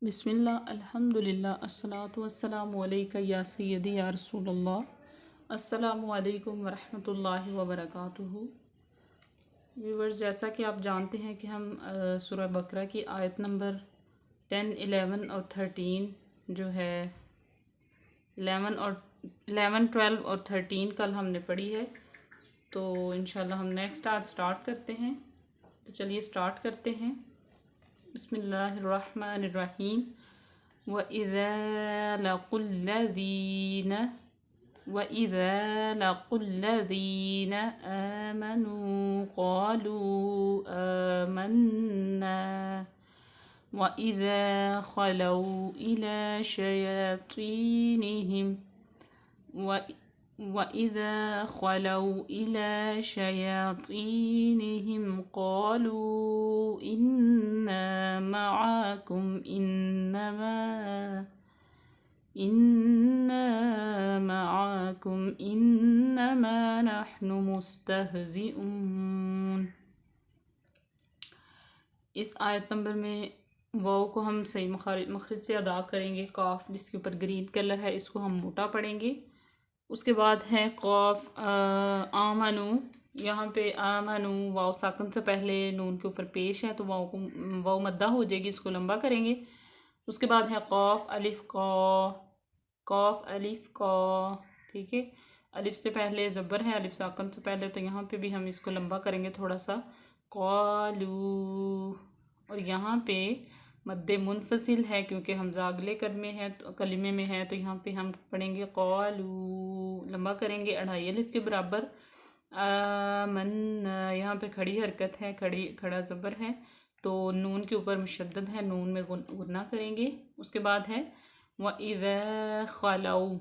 بسم اللہ الحمدللہ الصلاۃ والسلام علیکہ یا سیدی یا رسول اللہ۔ السلام علیکم ورحمۃ اللہ وبرکاتہ۔ ویورز، جیسا کہ آپ جانتے ہیں کہ ہم سورہ بقرہ کی آیت نمبر 10، 11 اور 13 جو ہے 11، 12 اور 13 کل ہم نے پڑھی ہے، تو انشاءاللہ ہم نیکسٹ آج سٹارٹ کرتے ہیں۔ تو چلیے سٹارٹ کرتے ہیں۔ بسم اللہ الرحمن الرحیم۔ وَإِذَا لَقُوا الَّذِينَ آمَنُوا قَالُوا آمَنَّا وَإِذَا خَلَوْا إِلَى شَيَاطِينِهِمْ قَالُوا إِنَّا مَعَكُمْ إِنَّمَا نَحْنُ مُسْتَهْزِئُونَ۔ اس آیت نمبر میں واو کو ہم صحیح مخرج سے ادا کریں گے۔ قاف جس کے اوپر گرین کلر ہے اس کو ہم موٹا پڑھیں گے۔ اس کے بعد ہے قاف آمنو، یہاں پہ آمنو واو ساکن سے پہلے نون کے اوپر پیش ہے تو واو مدہ ہو جائے گی، اس کو لمبا کریں گے۔ اس کے بعد ہے قاف الف قا، قاف الف قا، ٹھیک ہے۔ الف سے پہلے زبر ہے، الف ساکن سے پہلے، تو یہاں پہ بھی ہم اس کو لمبا کریں گے تھوڑا سا، قالو۔ اور یہاں پہ مد منفصل ہے کیونکہ حمزہ اگلے کلمے میں ہے، تو یہاں پہ ہم پڑھیں گے قالو، لمبا کریں گے 2.5 الف کے برابر۔ آمنا، یہاں پہ کھڑی حرکت ہے، کھڑا زبر ہے، تو نون کے اوپر مشدد ہے، نون میں غنہ کریں گے۔ اس کے بعد ہے وَإِذَا خَلَوْا،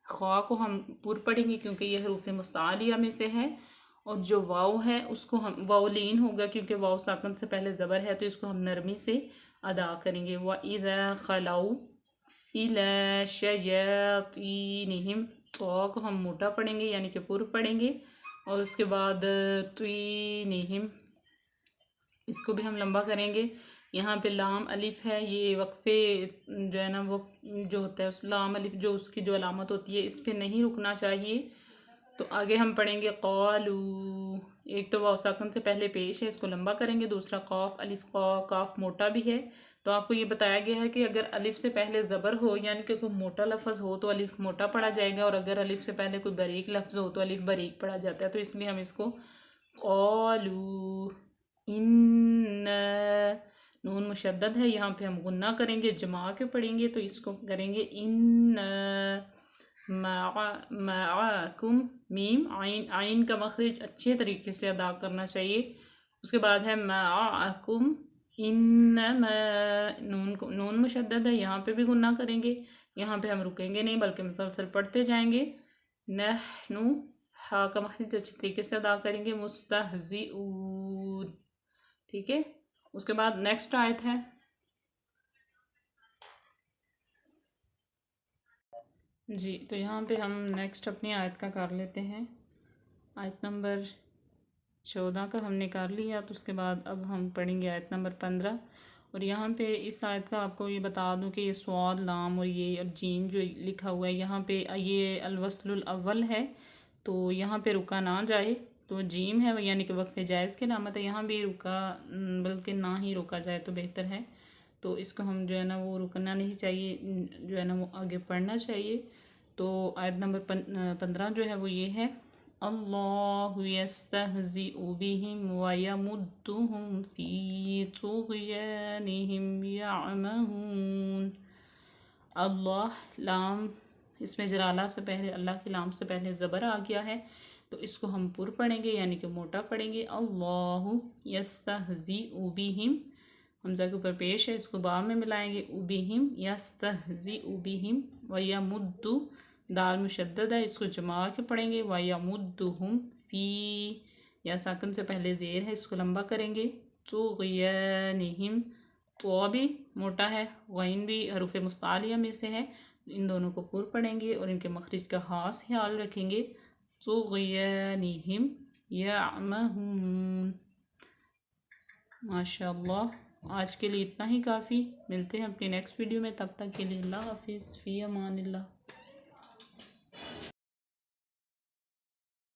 خواہ کو ہم پر پڑھیں گے کیونکہ یہ حروف مستعلیہ میں سے ہے، اور جو واو ہے اس کو ہم واو لین ہوگا کیونکہ واو ساکن سے پہلے زبر ہے، تو اس کو ہم نرمی سے ادا کریں گے۔ وَإِذَا خَلَوْا إِلَى شَيَاطِينِهِمْ، تو کو ہم موٹا پڑھیں گے یعنی کہ پر پڑھیں گے، اور اس کے بعد طِينِهِمْ، اس کو بھی ہم لمبا کریں گے۔ یہاں پہ لام الف ہے، یہ وقفے جو ہے نا، وہ جو ہوتا ہے اس لام الف جو اس کی جو علامت ہوتی ہے اس پہ نہیں رکنا چاہیے، تو آگے ہم پڑھیں گے قالو۔ ایک تو واو ساکن سے پہلے پیش ہے، اس کو لمبا کریں گے، دوسرا قاف الف قا، قاف موٹا بھی ہے، تو آپ کو یہ بتایا گیا ہے کہ اگر الف سے پہلے زبر ہو یعنی کہ کوئی موٹا لفظ ہو تو الف موٹا پڑھا جائے گا، اور اگر الف سے پہلے کوئی باریک لفظ ہو تو الف باریک پڑھا جاتا ہے، تو اس لیے ہم اس کو قالو انّا، نون مشدد ہے، یہاں پہ ہم غنہ کریں گے، جما کے پڑھیں گے، تو اس کو کریں گے انّا معکم، میم عین کا مخرج اچھے طریقے سے ادا کرنا چاہیے۔ اس کے بعد ہے معکم انما، نون مشدد ہے، یہاں پہ بھی غنہ کریں گے، یہاں پہ ہم رکیں گے نہیں بلکہ مسلسل پڑھتے جائیں گے۔ نحنو، ہا کا مخرج اچھے طریقے سے ادا کریں گے، مستہزئون، ٹھیک ہے۔ اس کے بعد نیکسٹ آیت ہے جی، تو یہاں پہ ہم نیکسٹ اپنی آیت کا کر لیتے ہیں۔ آیت نمبر 14 کا ہم نے کر لیا، تو اس کے بعد اب ہم پڑھیں گے آیت نمبر 15، اور یہاں پہ اس آیت کا آپ کو یہ بتا دوں کہ یہ صاد، لام اور یہ اور جیم جو لکھا ہوا ہے یہاں پہ، یہ الوصل الاول ہے، تو یہاں پہ رکا نہ جائے، تو جیم ہے یعنی کہ وقف جائز کی علامت ہے، یہاں بھی رکا بلکہ نہ ہی روکا جائے تو بہتر ہے، تو اس کو ہم جو ہے نا وہ رکنا نہیں چاہیے، جو ہے نا وہ آگے پڑھنا چاہیے۔ تو آیت نمبر 15 جو ہے وہ یہ ہے، اللہ یستہزئ بہم ویمدہم فی طغیانہم یعمہون۔ اللہ، لام اس میں جلالہ سے پہلے، اللہ کے لام سے پہلے زبر آ گیا ہے، تو اس کو ہم پر پڑھیں گے یعنی کہ موٹا پڑھیں گے۔ اللہ یستہزئ بہم، حمزہ کے اوپر پیش ہے، اس کو با میں ملائیں گے، بہم یستہزئ بہم، ویمد، دال مشدد ہے، اس کو جما کے پڑھیں گے، ویمدہم فی، یا ساکن سے پہلے زیر ہے، اس کو لمبا کریں گے، طغیانہم، تو بھی موٹا ہے، غین بھی حروف مستعلیہ میں سے ہے، ان دونوں کو پر پڑھیں گے اور ان کے مخرج کا خاص خیال رکھیں گے، طغیانہم یعمہون۔ ماشاءاللہ۔ آج کے لیے اتنا ہی کافی، ملتے ہیں اپنی نیکسٹ ویڈیو میں، تب تک کے لیے اللہ حافظ، فی امان اللہ۔